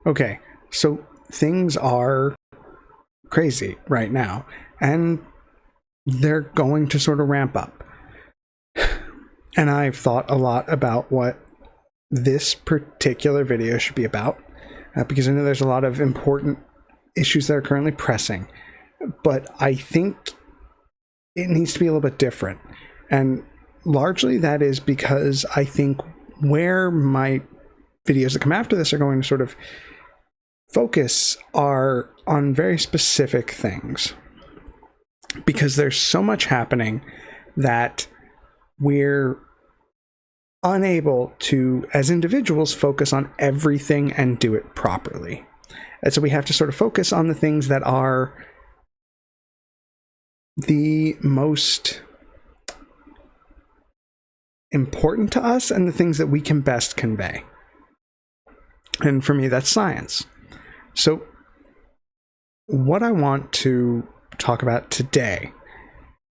Okay, so things are crazy right now, and they're going to sort of ramp up. And I've thought a lot about what this particular video should be about, because I know there's a lot of important issues that are currently pressing, but I think it needs to be a little bit different. And largely that is because I think where my videos that come after this are going to sort of focus are on very specific things, because there's so much happening that we're unable to, as individuals, focus on everything and do it properly. And so we have to sort of focus on the things that are the most important to us and the things that we can best convey. And for me, that's science. So what I want to talk about today,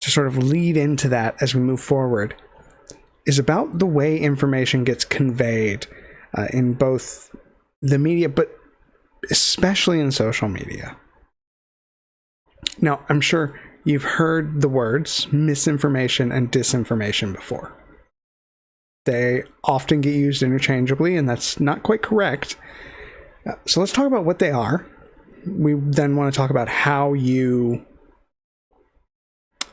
to sort of lead into that as we move forward, is about the way information gets conveyed in both the media, but especially in social media. Now, I'm sure you've heard the words misinformation and disinformation before. They often get used interchangeably, and that's not quite correct. So let's talk about what they are. We then want to talk about how you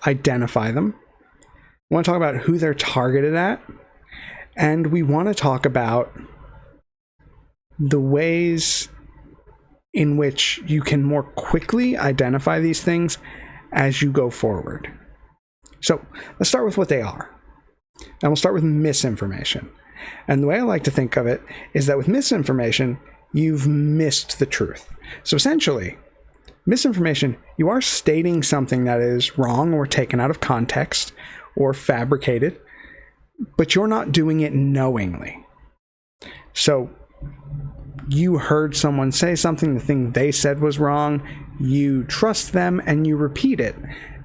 identify them. We want to talk about who they're targeted at. And we want to talk about the ways in which you can more quickly identify these things as you go forward. So let's start with what they are. And we'll start with misinformation. And the way I like to think of it is that with misinformation, you've missed the truth. So essentially, misinformation, you are stating something that is wrong or taken out of context or fabricated, but you're not doing it knowingly. So you heard someone say something, the thing they said was wrong, you trust them and you repeat it,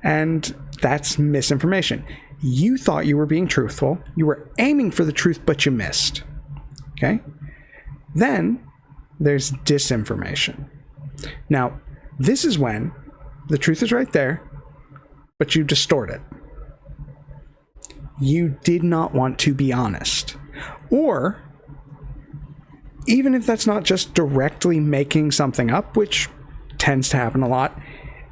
and that's misinformation. You thought you were being truthful, you were aiming for the truth, but you missed. Okay? Then there's disinformation. Now, this is when the truth is right there, but you distort it. You did not want to be honest. Or, even if that's not just directly making something up, which tends to happen a lot,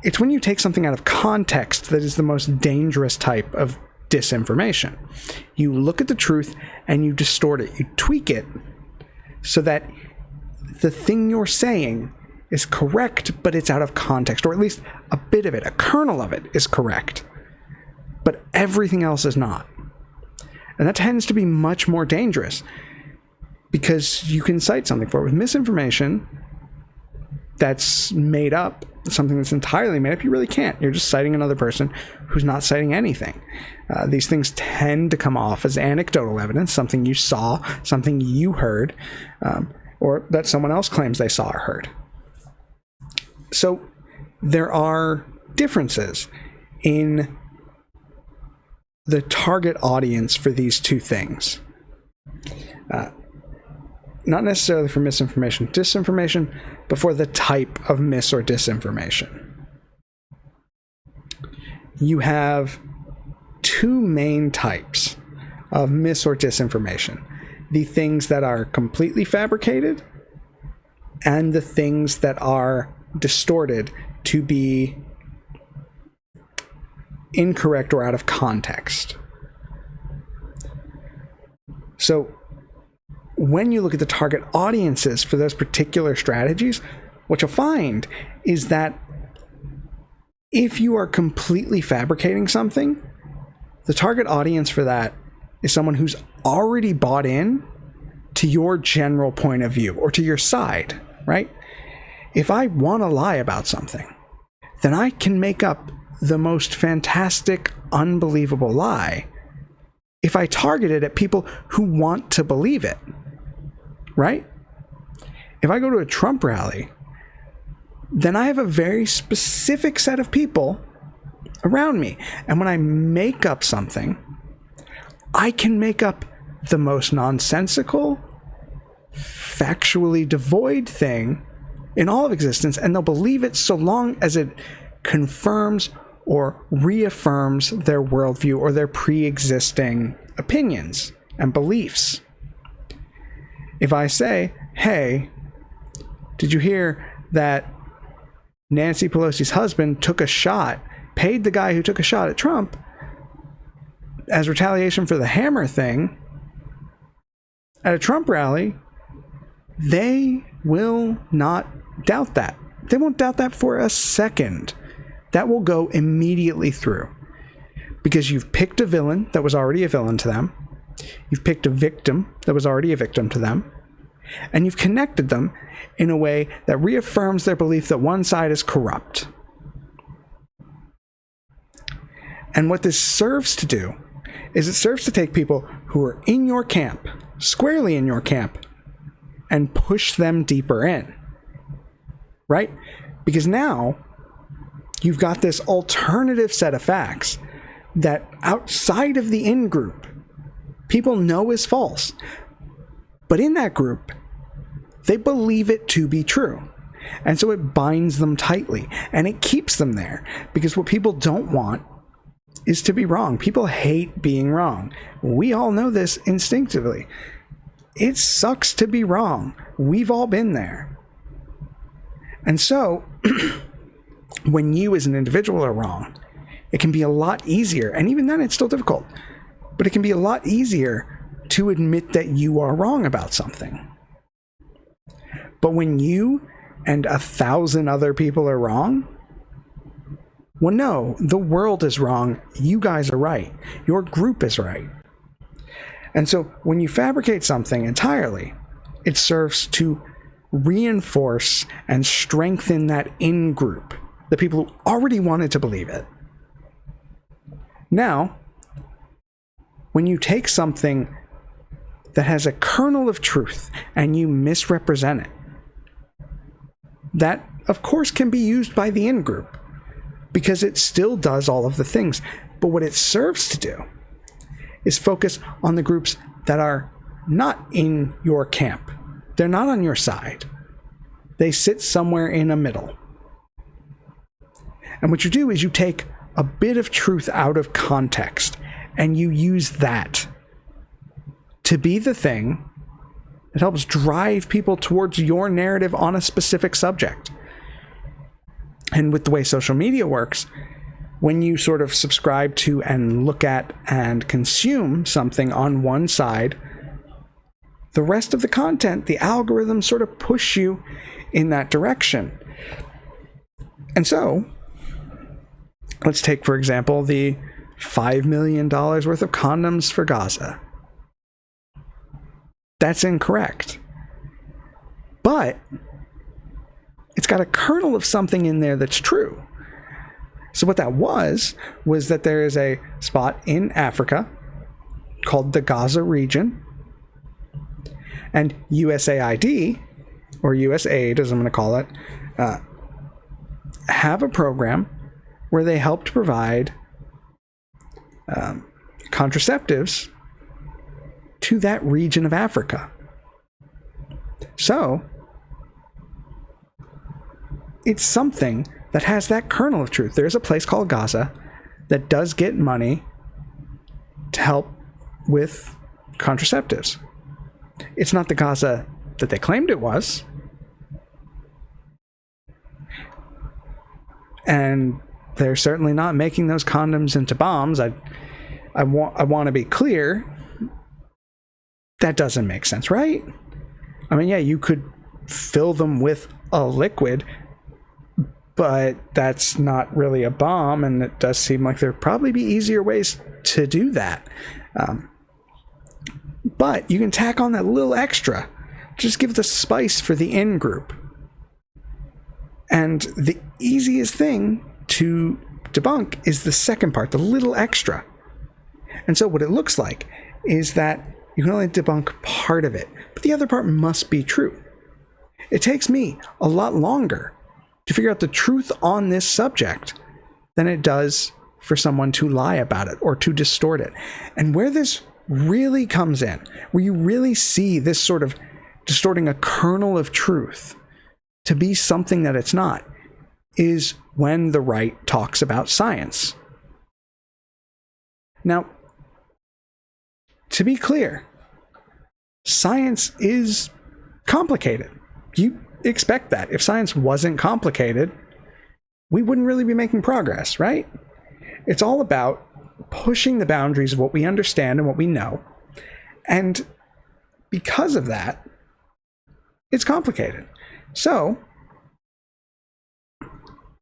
it's when you take something out of context that is the most dangerous type of disinformation. You look at the truth and you distort it. You tweak it so that the thing you're saying is correct, but it's out of context, or at least a bit of it, a kernel of it is correct, but everything else is not. And that tends to be much more dangerous because you can cite something for it. With misinformation that's made up, something that's entirely made up, you really can't. You're just citing another person who's not citing anything. These things tend to come off as anecdotal evidence, something you saw, something you heard, or that someone else claims they saw or heard. So there are differences in the target audience for these two things. Not necessarily for misinformation, disinformation, but for the type of mis or disinformation. You have two main types of mis or disinformation. The things that are completely fabricated and the things that are distorted to be incorrect or out of context. So when you look at the target audiences for those particular strategies, what you'll find is that if you are completely fabricating something, the target audience for that is someone who's already bought in to your general point of view or to your side, right? If I want to lie about something, then I can make up the most fantastic, unbelievable lie if I target it at people who want to believe it, right? If I go to a Trump rally, then I have a very specific set of people around me. And when I make up something, I can make up the most nonsensical, factually devoid thing in all of existence, and they'll believe it so long as it confirms or reaffirms their worldview or their pre-existing opinions and beliefs. If I say, hey, did you hear that Nancy Pelosi's husband took a shot, paid the guy who took a shot at Trump as retaliation for the hammer thing at a Trump rally, they will not doubt that. They won't doubt that for a second. That will go immediately through. Because you've picked a villain that was already a villain to them. You've picked a victim that was already a victim to them. And you've connected them in a way that reaffirms their belief that one side is corrupt. And what this serves to do is it serves to take people who are in your camp, squarely in your camp, and push them deeper in. Right? Because now you've got this alternative set of facts that outside of the in-group, people know is false. But in that group, they believe it to be true. And so it binds them tightly, and it keeps them there. Because what people don't want is to be wrong. People hate being wrong. We all know this instinctively. It sucks to be wrong. We've all been there. And so, when you as an individual are wrong, it can be a lot easier, and even then it's still difficult, but it can be a lot easier to admit that you are wrong about something. But when you and 1,000 other people are wrong, well, no, the world is wrong. You guys are right. Your group is right. And so when you fabricate something entirely, it serves to reinforce and strengthen that in-group, the people who already wanted to believe it. Now, when you take something that has a kernel of truth and you misrepresent it, that, of course, can be used by the in-group because it still does all of the things. But what it serves to do is focus on the groups that are not in your camp. They're not on your side. They sit somewhere in the middle. And what you do is you take a bit of truth out of context and you use that to be the thing that helps drive people towards your narrative on a specific subject. And with the way social media works, when you sort of subscribe to and look at and consume something on one side, the rest of the content, the algorithms sort of push you in that direction. And so, let's take, for example, the $5 million worth of condoms for Gaza. That's incorrect. But it's got a kernel of something in there that's true. So what that was that there is a spot in Africa called the Gaza region, and USAID, or USAID as I'm going to call it, have a program where they help to provide contraceptives to that region of Africa. So, it's something that has that kernel of truth. There's a place called Gaza that does get money to help with contraceptives. It's not the Gaza that they claimed it was. And they're certainly not making those condoms into bombs. I want to be clear. That doesn't make sense, right? I mean, yeah, you could fill them with a liquid, but that's not really a bomb, and it does seem like there'd probably be easier ways to do that. But you can tack on that little extra. Just give the spice for the in-group. And the easiest thing to debunk is the second part, the little extra. And so what it looks like is that you can only debunk part of it, but the other part must be true. It takes me a lot longer to figure out the truth on this subject than it does for someone to lie about it or to distort it. And where this really comes in, where you really see this sort of distorting a kernel of truth to be something that it's not, is when the right talks about science. Now, to be clear, science is complicated. You expect that. If science wasn't complicated, we wouldn't really be making progress, right? It's all about pushing the boundaries of what we understand and what we know. And because of that, it's complicated. So,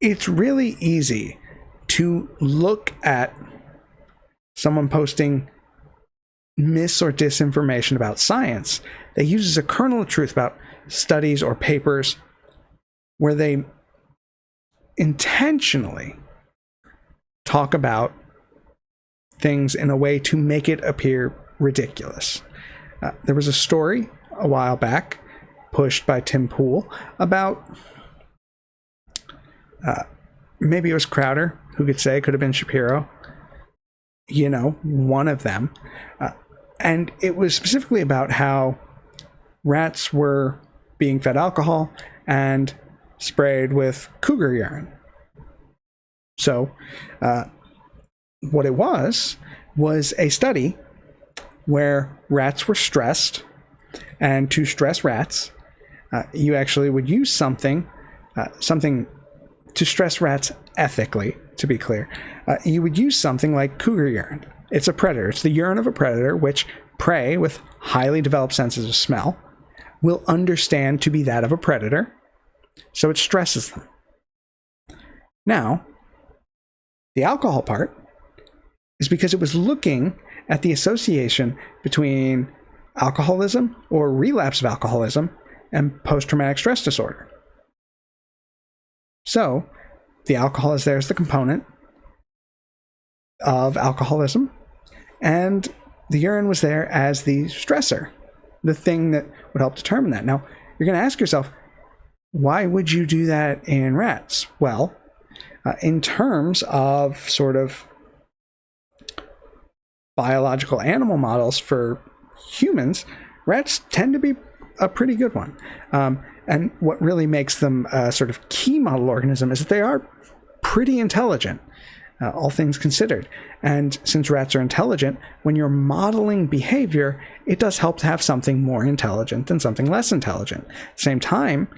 it's really easy to look at someone posting mis or disinformation about science that uses a kernel of truth about studies or papers where they intentionally talk about things in a way to make it appear ridiculous. There was a story a while back pushed by Tim Pool about maybe it was Crowder, who could say, could have been Shapiro, you know, one of them. And it was specifically about how rats were being fed alcohol and sprayed with cougar urine. So what it was a study where rats were stressed, and to stress rats, you actually would use something to stress rats ethically, to be clear. You would use something like cougar urine. It's a predator. It's the urine of a predator, which prey with highly developed senses of smell will understand to be that of a predator, so it stresses them. Now, the alcohol part is because it was looking at the association between alcoholism or relapse of alcoholism and post-traumatic stress disorder. So, the alcohol is there as the component of alcoholism, and the urine was there as the stressor, the thing that would help determine that. Now, you're going to ask yourself, why would you do that in rats? Well, in terms of sort of biological animal models for humans, rats tend to be a pretty good one. And what really makes them a sort of key model organism is that they are pretty intelligent, all things considered. And since rats are intelligent, when you're modeling behavior, it does help to have something more intelligent than something less intelligent. At the same time,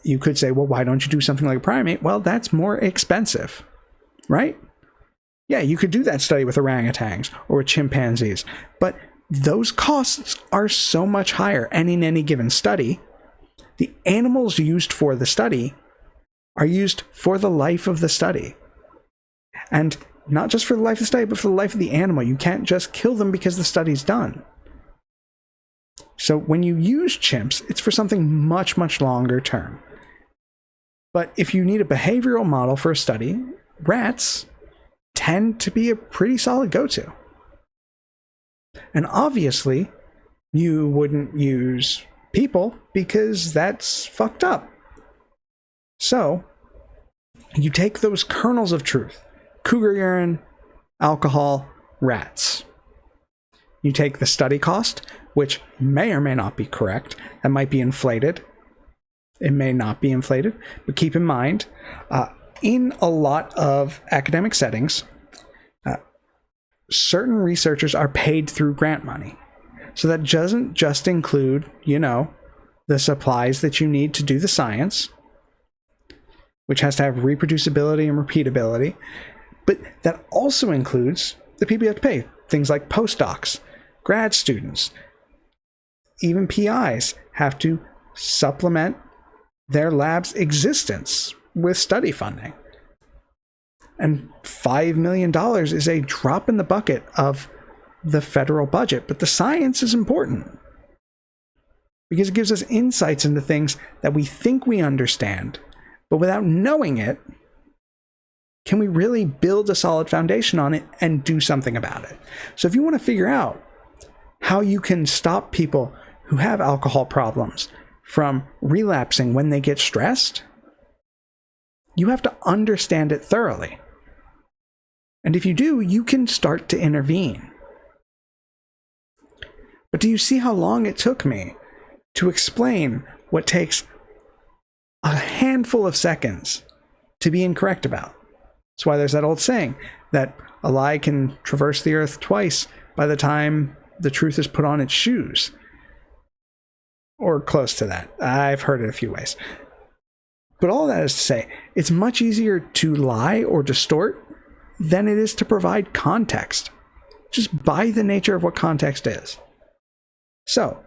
you could say, well, why don't you do something like a primate? Well, that's more expensive, right? Yeah, you could do that study with orangutans or with chimpanzees, but those costs are so much higher. And in any given study, the animals used for the study are used for the life of the study. And not just for the life of the study, but for the life of the animal. You can't just kill them because the study's done. So when you use chimps, it's for something much, much longer term. But if you need a behavioral model for a study, rats tend to be a pretty solid go-to. And obviously, you wouldn't use people because that's fucked up. So, you take those kernels of truth, cougar urine, alcohol, rats. You take the study cost, which may or may not be correct. That might be inflated. It may not be inflated. But keep in mind, in a lot of academic settings, certain researchers are paid through grant money. So that doesn't just include, the supplies that you need to do the science, which has to have reproducibility and repeatability. But that also includes the people you have to pay. Things like postdocs, grad students, even PIs have to supplement their lab's existence with study funding. And $5 million is a drop in the bucket of the federal budget. But the science is important because it gives us insights into things that we think we understand. But without knowing it, can we really build a solid foundation on it and do something about it? So if you want to figure out how you can stop people who have alcohol problems from relapsing when they get stressed, you have to understand it thoroughly. And if you do, you can start to intervene. But do you see how long it took me to explain what takes a handful of seconds to be incorrect about. That's why there's that old saying that a lie can traverse the earth twice by the time the truth is put on its shoes. Or close to that. I've heard it a few ways. But all that is to say, it's much easier to lie or distort than it is to provide context, just by the nature of what context is. So,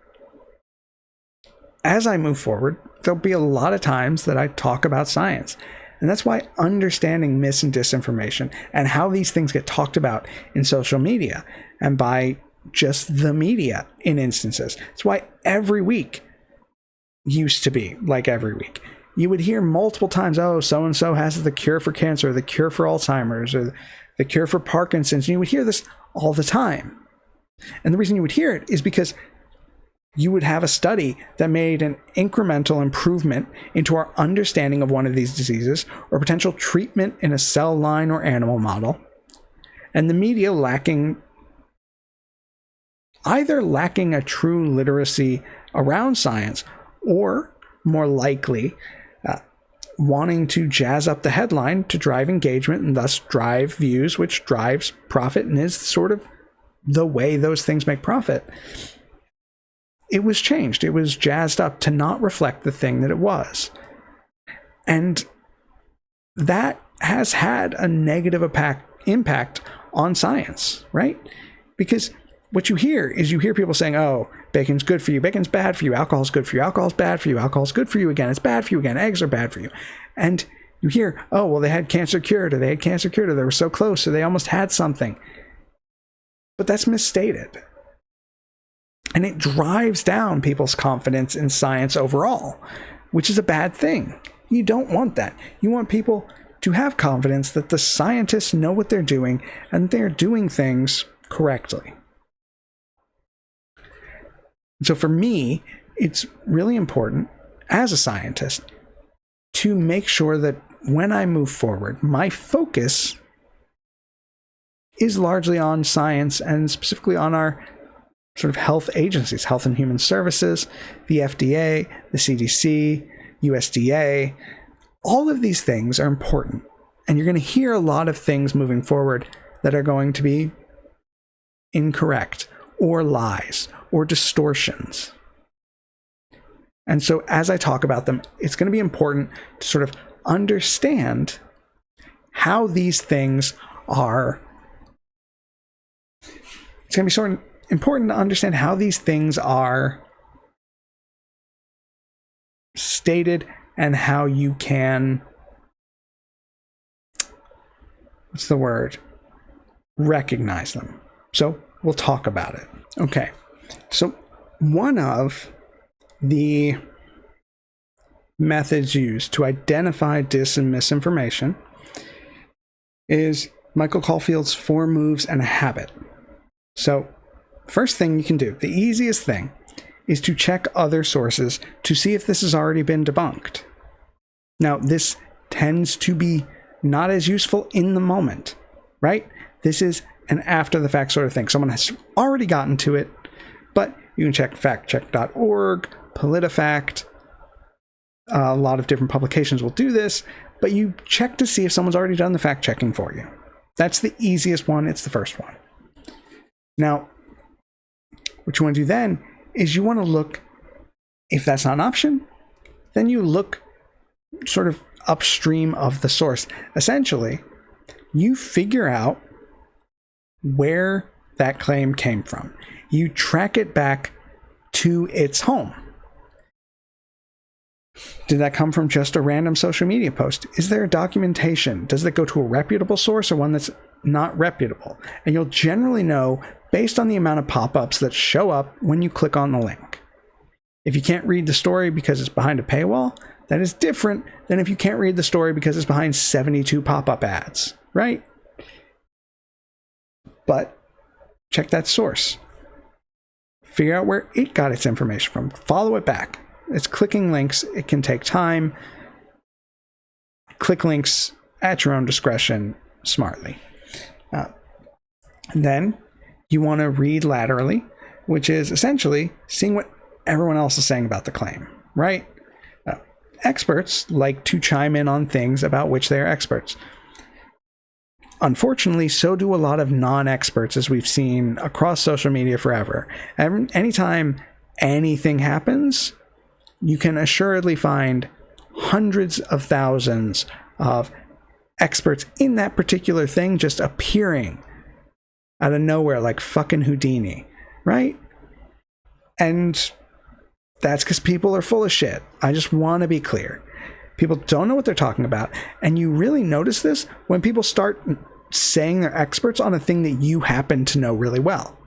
as I move forward, there'll be a lot of times that I talk about science. And that's why understanding mis and disinformation and how these things get talked about in social media and by just the media in instances. It's why every week used to be like every week. You would hear multiple times, oh, so-and-so has the cure for cancer, the cure for Alzheimer's, or the cure for Parkinson's. And you would hear this all the time. And the reason you would hear it is because you would have a study that made an incremental improvement into our understanding of one of these diseases or potential treatment in a cell line or animal model. And the media either lacking a true literacy around science or, more likely, wanting to jazz up the headline to drive engagement and thus drive views, which drives profit and is sort of the way those things make profit. It was changed. It was jazzed up to not reflect the thing that it was. And that has had a negative impact on science, right? Because what you hear people saying, oh, bacon's good for you, bacon's bad for you, alcohol's good for you, alcohol's bad for you, alcohol's good for you again, it's bad for you again, eggs are bad for you. And you hear, oh, well, they had cancer cured, or they had cancer cured, or they were so close, or they almost had something. But that's misstated. And it drives down people's confidence in science overall, which is a bad thing. You don't want that. You want people to have confidence that the scientists know what they're doing and they're doing things correctly. So for me, it's really important as a scientist to make sure that when I move forward, my focus is largely on science and specifically on our sort of health agencies, Health and Human Services, the FDA, the CDC, USDA. All of these things are important. And you're going to hear a lot of things moving forward that are going to be incorrect or lies or distortions. And so as I talk about them, it's going to be important to sort of understand how these things are. It's going to be sort of important to understand how these things are stated and how you can, recognize them. So we'll talk about it. Okay. So one of the methods used to identify dis and misinformation is Michael Caulfield's 4 moves and a habit. So first thing you can do, the easiest thing, is to check other sources to see if this has already been debunked. Now, this tends to be not as useful in the moment, right? This is an after-the-fact sort of thing. Someone has already gotten to it, but you can check factcheck.org, PolitiFact. A lot of different publications will do this, but you check to see if someone's already done the fact-checking for you. That's the easiest one. It's the first one. Now, what you want to do then is you want to look, if that's not an option, then you look sort of upstream of the source. Essentially, you figure out where that claim came from. You track it back to its home. Did that come from just a random social media post? Is there documentation? Does it go to a reputable source or one that's not reputable? And you'll generally know based on the amount of pop-ups that show up when you click on the link. If you can't read the story because it's behind a paywall, that is different than if you can't read the story because it's behind 72 pop-up ads, right? But check that source. Figure out where it got its information from. Follow it back. It's clicking links. It can take time. Click links at your own discretion smartly. Then you want to read laterally, which is essentially seeing what everyone else is saying about the claim, right? Experts like to chime in on things about which they are experts. Unfortunately, so do a lot of non-experts, as we've seen across social media forever. Anytime anything happens, you can assuredly find hundreds of thousands of experts in that particular thing just appearing out of nowhere like fucking Houdini, right? And that's because people are full of shit. I just want to be clear. People don't know what they're talking about. And you really notice this when people start saying they're experts on a thing that you happen to know really well.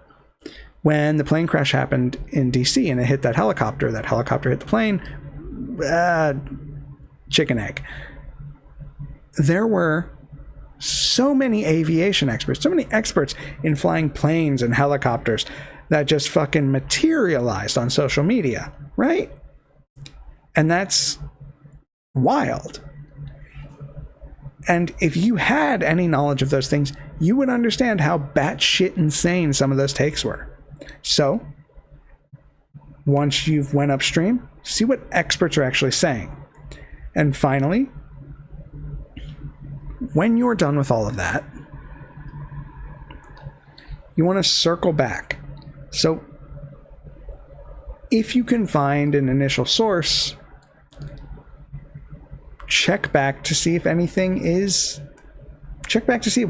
When the plane crash happened in DC and it hit that helicopter hit the plane, chicken egg. There were so many aviation experts, so many experts in flying planes and helicopters that just fucking materialized on social media, right? And that's wild. And if you had any knowledge of those things, you would understand how batshit insane some of those takes were. So, once you've went upstream, see what experts are actually saying. And finally, when you're done with all of that, you want to circle back. So, if you can find an initial source, check back to see if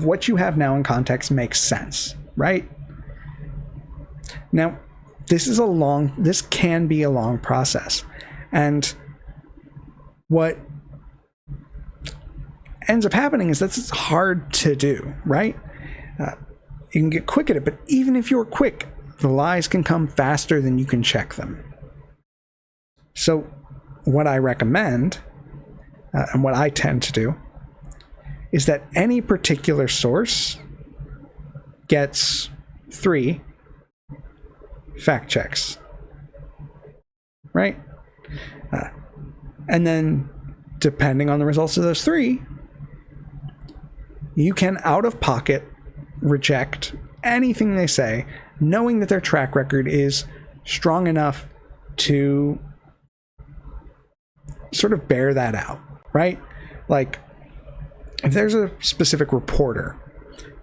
what you have now in context makes sense, right? Now, this can be a long process. And what ends up happening is that it's hard to do, right? You can get quick at it, but even if you're quick, the lies can come faster than you can check them. So what I recommend, and what I tend to do, is that any particular source gets 3 fact checks, right? And then, depending on the results of those 3, you can out of pocket reject anything they say, knowing that their track record is strong enough to sort of bear that out, right? Like, if there's a specific reporter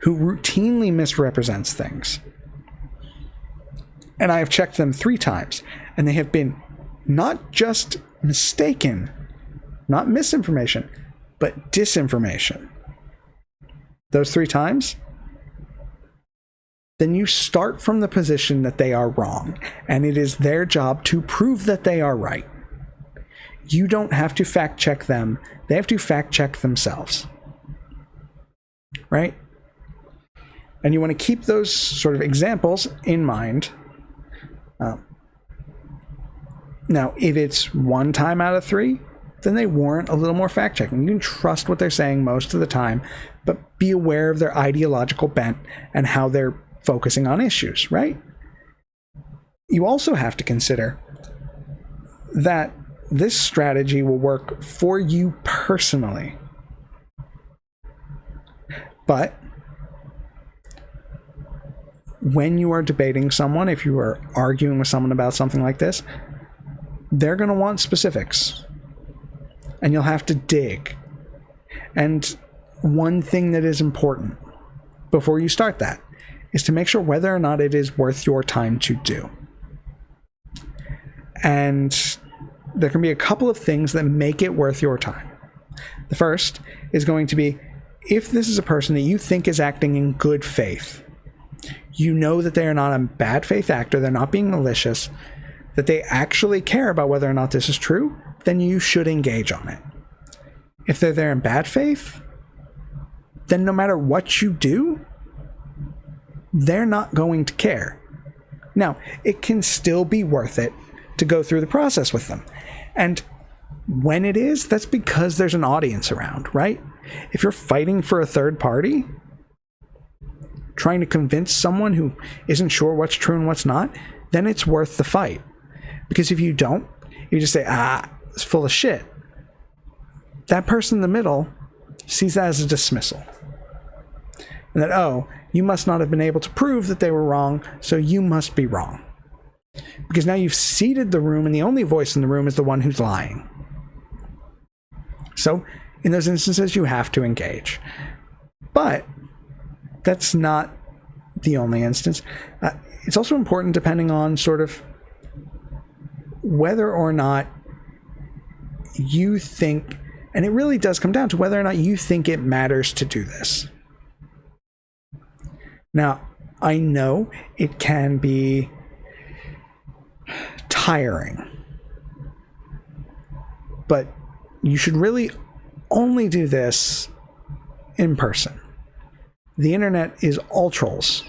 who routinely misrepresents things, and I have checked them 3 times, and they have been not just mistaken, not misinformation, but disinformation, those 3 times, then you start from the position that they are wrong, and it is their job to prove that they are right. You don't have to fact check them. They have to fact check themselves. Right? And you want to keep those sort of examples in mind. Now, if it's 1 time out of 3, then they warrant a little more fact checking. You can trust what they're saying most of the time, but be aware of their ideological bent and how they're focusing on issues, right? You also have to consider that this strategy will work for you personally. But when you are debating someone, if you are arguing with someone about something like this, they're going to want specifics. And you'll have to dig. And one thing that is important before you start that is to make sure whether or not it is worth your time to do. And there can be a couple of things that make it worth your time. The first is going to be, if this is a person that you think is acting in good faith, you know that they are not a bad faith actor, they're not being malicious, that they actually care about whether or not this is true, then you should engage on it. If they're there in bad faith, then no matter what you do, they're not going to care. Now, it can still be worth it to go through the process with them. And when it is, that's because there's an audience around, right? If you're fighting for a third party, trying to convince someone who isn't sure what's true and what's not, then it's worth the fight. Because if you don't, you just say, it's full of shit. That person in the middle sees that as a dismissal. And that, you must not have been able to prove that they were wrong, so you must be wrong. because now you've seated the room and the only voice in the room is the one who's lying. So in those instances, you have to engage. But that's not the only instance. It's also important, depending on sort of whether or not you think, and it really does come down to whether or not you think it matters to do this. Now, I know it can be tiring, but you should really only do this in person. The internet is all trolls.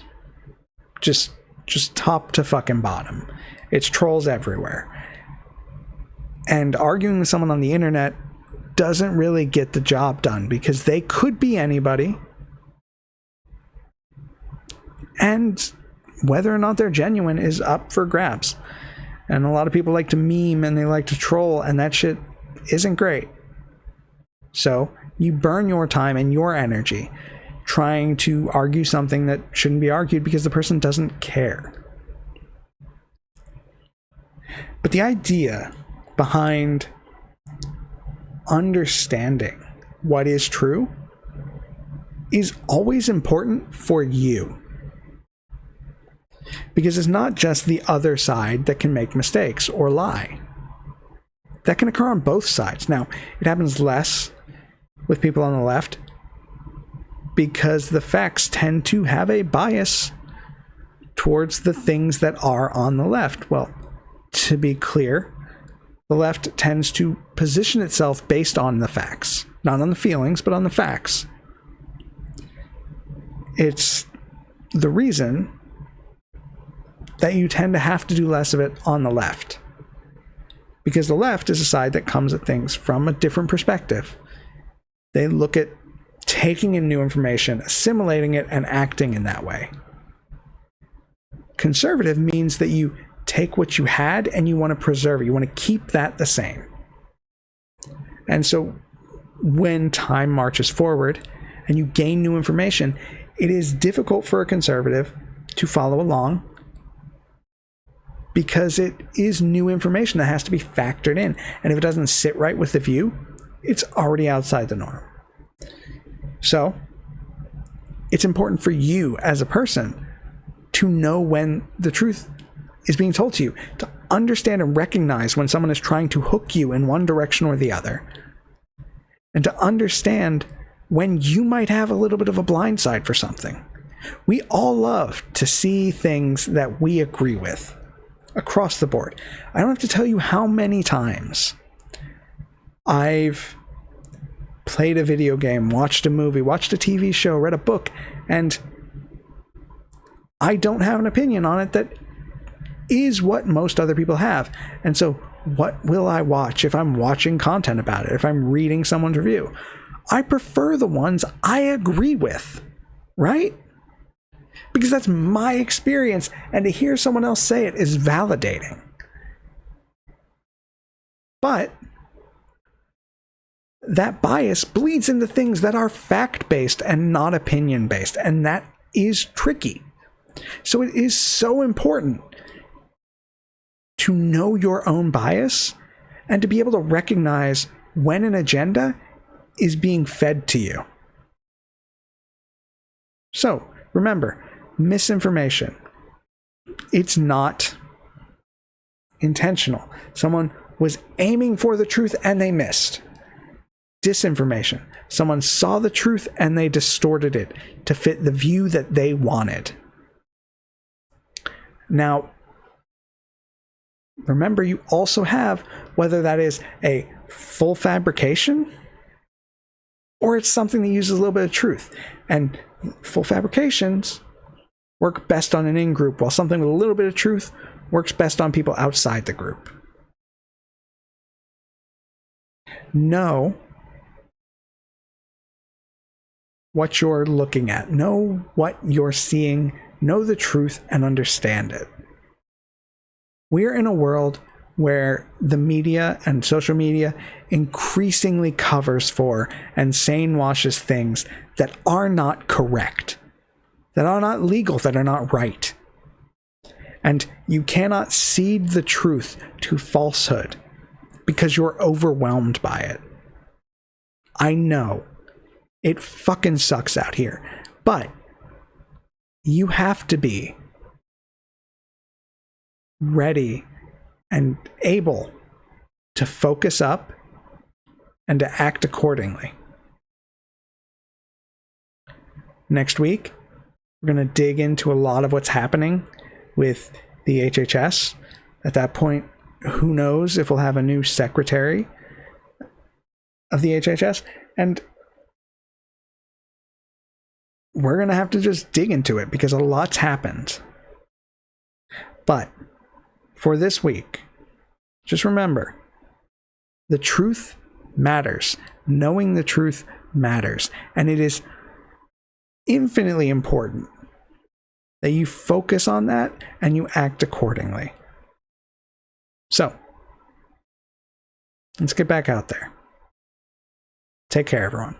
Just top to fucking bottom. It's trolls everywhere. And arguing with someone on the internet doesn't really get the job done, because they could be anybody. And whether or not they're genuine is up for grabs. And a lot of people like to meme and they like to troll, and that shit isn't great. So you burn your time and your energy trying to argue something that shouldn't be argued because the person doesn't care. But the idea behind understanding what is true is always important for you. Because it's not just the other side that can make mistakes or lie. That can occur on both sides. Now, it happens less with people on the left because the facts tend to have a bias towards the things that are on the left. Well, to be clear, the left tends to position itself based on the facts. Not on the feelings, but on the facts. It's the reason that you tend to have to do less of it on the left. Because the left is a side that comes at things from a different perspective. They look at taking in new information, assimilating it, and acting in that way. Conservative means that you take what you had and you want to preserve it. You want to keep that the same. And so when time marches forward and you gain new information, it is difficult for a conservative to follow along because it is new information that has to be factored in. And if it doesn't sit right with the view, it's already outside the norm. So it's important for you as a person to know when the truth is being told to you, to understand and recognize when someone is trying to hook you in one direction or the other, and to understand when you might have a little bit of a blind side for something. We all love to see things that we agree with across the board. I don't have to tell you how many times I've played a video game, watched a movie, watched a TV show, read a book, and I don't have an opinion on it that is what most other people have. And so what will I watch if I'm watching content about it, if I'm reading someone's review? I prefer the ones I agree with, right? Because that's my experience, and to hear someone else say it is validating. But that bias bleeds into things that are fact-based and not opinion-based, and that is tricky. So it is so important to know your own bias and to be able to recognize when an agenda is being fed to you. So remember, misinformation, it's not intentional. Someone was aiming for the truth and they missed. Disinformation, someone saw the truth and they distorted it to fit the view that they wanted. Now, remember, you also have whether that is a full fabrication or it's something that uses a little bit of truth. And full fabrications work best on an in-group, while something with a little bit of truth works best on people outside the group. Know what you're looking at. Know what you're seeing. Know the truth and understand it. We're in a world where the media and social media increasingly covers for and sane washes things that are not correct, that are not legal, that are not right. And you cannot cede the truth to falsehood because you're overwhelmed by it. I know. It fucking sucks out here. But you have to be ready and able to focus up and to act accordingly. Next week, we're going to dig into a lot of what's happening with the HHS. At that point, who knows if we'll have a new secretary of the HHS, and we're going to have to just dig into it because a lot's happened. But for this week, just remember, the truth matters. Knowing the truth matters. And it is infinitely important that you focus on that and you act accordingly. So, let's get back out there. Take care, everyone.